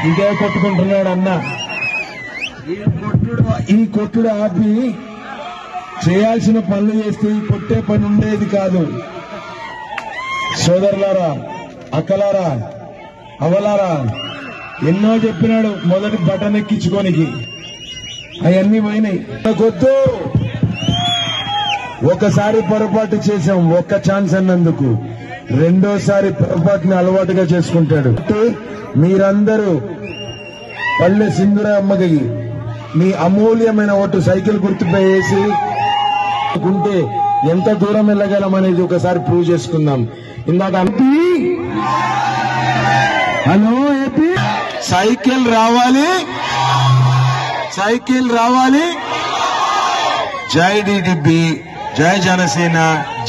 ఇంకే కొట్టుకుంటున్నాడు అన్న. ఈ కొట్టుడు ఆపి చేయాల్సిన పనులు చేస్తే ఈ కొట్టే పని ఉండేది కాదు. సోదరులారా, అక్కలారా, అవలారా, ఎన్నో చెప్పినాడు మొదటి బటన్ ఎక్కించుకోనికి, అవన్నీ పోయినాయి. కొద్దు ఒకసారి పొరపాటు చేశాం, ఒక్క ఛాన్స్ అన్నందుకు. రెండోసారి పొరపాటుని అలవాటుగా చేసుకుంటాడు. మీరందరూ పల్లె సింధురమ్మకి మీ అమూల్యమైన ఓటు సైకిల్ గుర్తుపై వేసి ఉంటే ఎంత దూరం వెళ్ళగలం అనేది ఒకసారి ప్రూవ్ చేసుకుందాం. ఇందాక హలో ఏపీ సైకిల్ రావాలి, సైకిల్ రావాలి. జై టీడీపీ, జై జనసేన,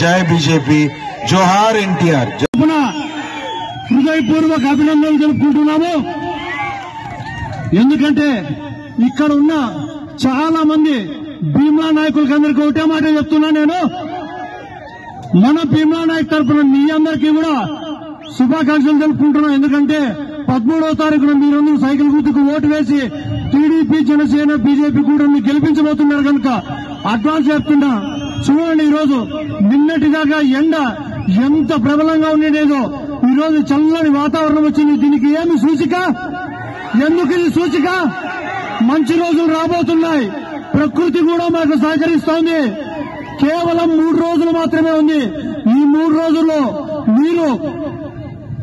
జై బీజేపీ, జోహార్ ఎన్టీఆర్. హృదయపూర్వక అభినందనలు తెలుపుకుంటున్నాము. ఎందుకంటే ఇక్కడ ఉన్న చాలా మంది భీమ్లా నాయకులకి అందరికీ ఒకటే మాట చెప్తున్నా నేను. మన భీమ్లా నాయక్ తరఫున మీ అందరికీ కూడా శుభాకాంక్షలు తెలుపుకుంటున్నాం. ఎందుకంటే 13వ తారీఖున మీరందరూ సైకిల్ గుర్తుకు ఓటు వేసి టీడీపీ, జనసేన, బీజేపీ కూడా మీరు గెలిపించబోతున్నారు కనుక అడ్వాన్స్ చెప్తున్నా. చూడండి, ఈరోజు నిన్నటిదాకా ఎండ ఎంత ప్రబలంగా ఉండేదో ఈ రోజు చల్లని వాతావరణం వచ్చింది. దీనికి ఏమి సూచిక? ఎందుకు ఇది సూచిక? మంచి రోజులు రాబోతున్నాయి. ప్రకృతి కూడా మాకు సహకరిస్తోంది. కేవలం 3 రోజులు మాత్రమే ఉంది. ఈ 3 రోజుల్లో మీరు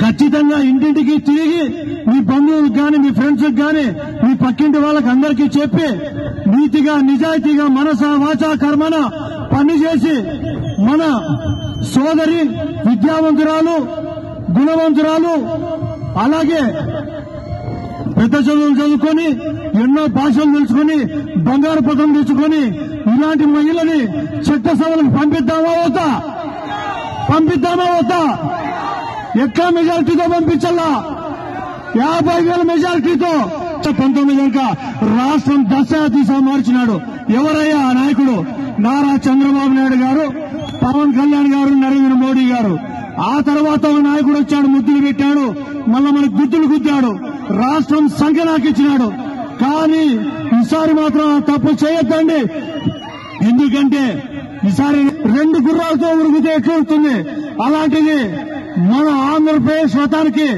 ఖచ్చితంగా ఇంటింటికి తిరిగి మీ బంధువులకు గాని, మీ ఫ్రెండ్స్ గాని, మీ పక్కింటి వాళ్ళకి అందరికీ చెప్పి నీతిగా, నిజాయితీగా, మనస వాచ కర్మన పనిచేసి మన సోదరి విద్యావంతురాలు, గుణవంతురాలు, అలాగే పెద్ద చదువులు చదువుకొని ఎన్నో భాషలు తెలుసుకుని బంగారు పథకం తెచ్చుకొని ఇలాంటి మహిళని చట్టసభలకు పంపిద్దామా వద్దా? పంపిద్దామా వద్దా? ఎక్కడ మెజారిటీతో పంపించాలా? 50,000 మెజారిటీతో. 19 కనుక రాష్ట్రం దశ మార్చినాడు. ఎవరయ్యా ఆ నాయకుడు? నారా చంద్రబాబు నాయుడు గారు, పవన్ కళ్యాణ్ గారు, నరేంద్ర మోడీ గారు. ఆ తర్వాత ఒక నాయకుడు వచ్చాడు, ముద్దులు పెట్టాడు, మళ్ళా మనకు గుద్దులు గుద్దాడు, రాష్ట్రం సంఖ్యలాకిచ్చినాడు. కానీ ఈసారి మాత్రం తప్పు చేయొద్దండి. ఎందుకంటే ఈసారి 2 గుర్రాలతో ఉరిగితే ఎట్లుంటుంది? అలాంటిది మన ఆంధ్రప్రదేశ్ రథానికి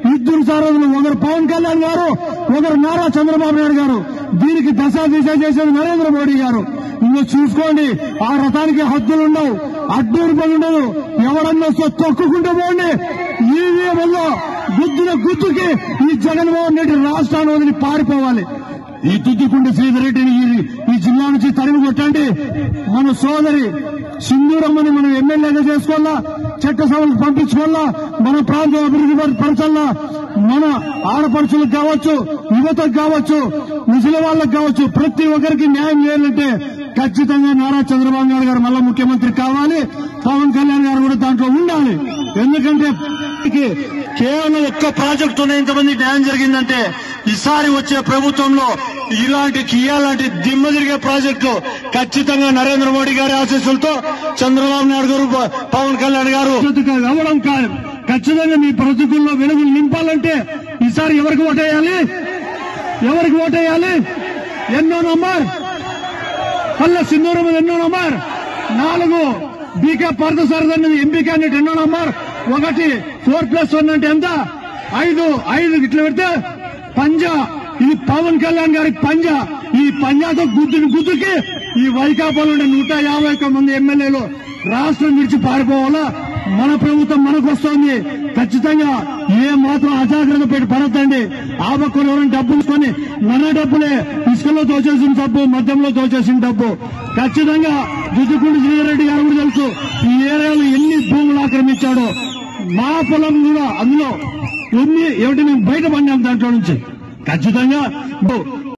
2 సారథులు, ఒకరు పవన్ కళ్యాణ్ గారు, ఒకరు నారా చంద్రబాబు నాయుడు గారు. దీనికి దశ చేసేది నరేంద్ర మోడీ గారు. ఇంకా చూసుకోండి, ఆ రథానికి హద్దులుండవు, అడ్డూరుపడి ఉండదు. ఎవరన్నా తొక్కుకుంటూ పోండి. ఈవీఎంలో గుద్దుల గుద్దుకి ఈ జగన్మోహన్ రెడ్డి రాష్ట్రాన్ని వదిలి పారిపోవాలి. ఈ తుద్దికుంట శ్రీధర్ రెడ్డిని ఈ జిల్లా నుంచి తరిమి కొట్టండి. మన సోదరి సింధూరమ్మని మనం ఎమ్మెల్యేగా చేసుకోవాలా, చట్టసభలకు పంపించుకోవాలా, మన ప్రాంతం అభివృద్ధి పరచాలా. మన ఆడపడుచులకు కావచ్చు, యువతకు కావచ్చు, ముసలి వాళ్ళకు కావచ్చు, ప్రతి ఒక్కరికి న్యాయం చేయాలంటే ఖచ్చితంగా నారా చంద్రబాబు నాయుడు గారు మళ్ళా ముఖ్యమంత్రి కావాలి. పవన్ కళ్యాణ్ గారు కూడా దాంట్లో ఉండాలి. ఎందుకంటే కేవలం ఒక్క ప్రాజెక్టునే ఇంతమంది న్యాయం జరిగిందంటే ఈసారి వచ్చే ప్రభుత్వంలో ఇలాంటి దిమ్మ తిరిగే ప్రాజెక్టు ఖచ్చితంగా నరేంద్ర మోడీ గారి ఆశీస్సులతో చంద్రబాబు నాయుడు గారు, పవన్ కళ్యాణ్ గారు అవ్వడం కాదు. ఖచ్చితంగా మీ బ్రతుకుల్లో వెలుగులు నింపాలంటే ఈసారి ఎవరికి ఓటేయాలి? ఎవరికి ఓటేయాలి? ఎన్నో నంబర్ పల్లె సింధూరం ఎన్నో నంబర్ 4 బీకే పార్థసారథి అనేది ఎంపీ క్యాండిడేట్ ఎన్నో నంబర్ 1 4+1 అంటే ఎంత? 5 ఇట్లా పెడితే పంజా. ఇది పవన్ కళ్యాణ్ గారికి పంజా. ఈ పంజాతో గుద్దుకి ఈ వైకాపాలో 151 మంది ఎమ్మెల్యేలు రాష్ట్రం విడిచి పారిపోవాలా. మన ప్రభుత్వం మనకు వస్తోంది. ఖచ్చితంగా ఏ మాత్రం అజాగ్రత్త పెట్టి పడద్దండి. ఆ పక్కన ఎవరైనా డబ్బులు కొని మన డబ్బులే ఇసుకలో దోచేసిన డబ్బు, మద్యంలో దోచేసిన డబ్బు. ఖచ్చితంగా దుద్దుకుంటి శ్రీధర్ రెడ్డి గారు కూడా తెలుసు ఈ ఏరియాలో ఎన్ని భూములు ఆక్రమించాడో. మా పొలం కూడా అందులో ఎన్ని ఏమిటి మేము బయట పడినాం దాంట్లో నుంచి. ఖచ్చితంగా